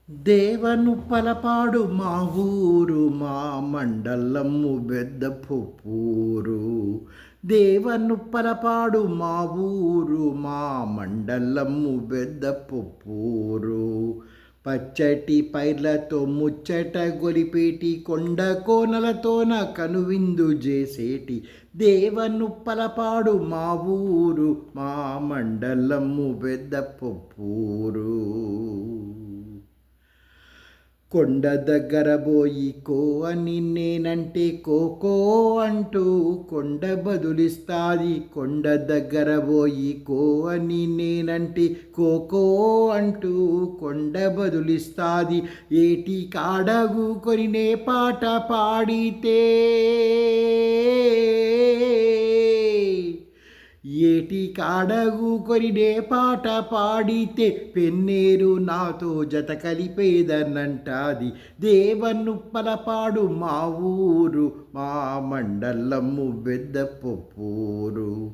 దేవనుప్పలపాడు మా ఊరు మా మండలము పెద్దపూరు. దేవనుప్పలపాడు మా ఊరు మా మండలము పెద్దపూరు. పచ్చటి పైర్లతో ముచ్చట గొలిపేటి కొండ కోనలతోన కనువిందు చేసేటి దేవనుప్పలపాడు మా ఊరు మా మండలము పెద్దపూరు. కొండ దగ్గర పోయి కో అని నేనంటే కోకో అంటూ కొండ బదులిస్తాది. కొండ దగ్గర పోయి కో అని నేనంటే కోకో అంటూ కొండ బదులిస్తాది. ఏటి కాడగు కొనినే పాట పాడితే ఏటి కాడగు కొరిడే పాట పాడితే పెన్నేరు నాతో జత కలిపేదనంటాది. దేవనుప్పలపాడు మా ఊరు మా మండలము పెద్దపూరు.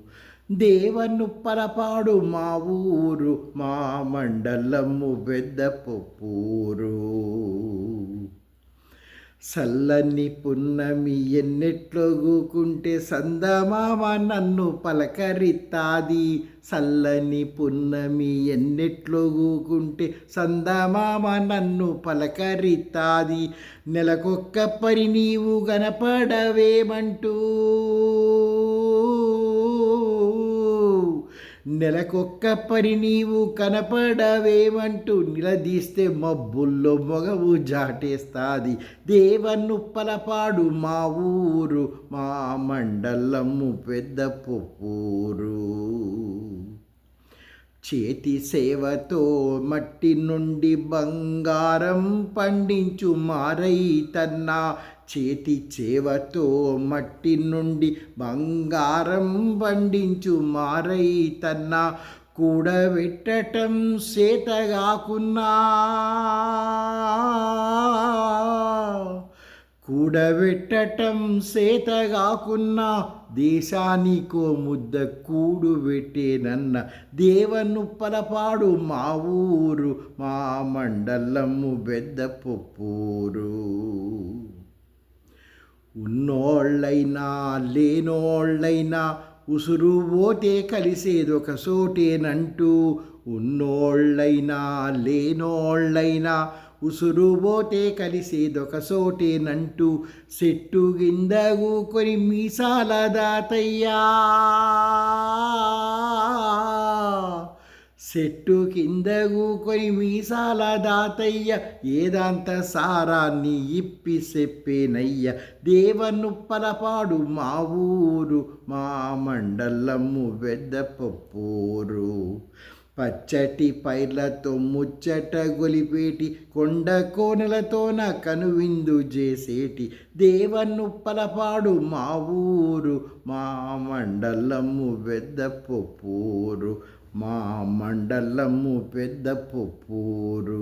దేవనుప్పలపాడు మా ఊరు మా మండలము పెద్దపూరు. సల్లని పున్నమి ఎన్నెట్లొగుకుంటే సందమామ నన్ను పలకరిత్తాది. సల్లని పున్నమి ఎన్నెట్లొగుకుంటే సందమామ నన్ను పలకరిత్తాది. నెలకొక్క పరి నీవు గనపడవేమంటూ నెలకొక్క పరి నీవు కనపడవేమంటూ నిలదీస్తే మబ్బుల్లో మొగవు జాటేస్తాది. దేవనుప్పలపాడు మా ఊరు మా మండలము పెద్దపూరు. చేతి సేవతో మట్టి నుండి బంగారం పండించు మారైతన్నా. చేతి చేవతో మట్టి నుండి బంగారం పండించు మారైతన్నా. కూడబెట్టటం సేతగాకున్నా కూడబెట్టటం సేతగాకున్నా దేశానికో ముద్ద కూడు పెట్టేనన్న. దేవనుప్పలపాడు మా ఊరు మా మండలము పెద్దపూరు. ఉన్నోళ్ళైనా లేనోళ్ళైనా ఉసురు పోతే కలిసేదొక సోటేనంటూ. ఉన్నోళ్ళైనా లేనోళ్ళైనా ఉసురు పోతే కలిసేదొక సోటేనంటూ. చెట్టు కింద కూకొని మీసాల దాతయ్యా చెట్టు కింద కూకొని మీసాల దాతయ్య ఏదాంత సారాన్ని ఇప్పి చెప్పేనయ్య. దేవనుప్పలపాడు మా ఊరు మా మండలము పెద్దపూరు. పచ్చటి పైర్లతో ముచ్చట గొలిపేటి కొండ కోనలతోన కనువిందు చేసేటి దేవనుప్పలపాడు మా ఊరు మా మండలము పెద్దపూరు మా మండలము పెద్దపూరు.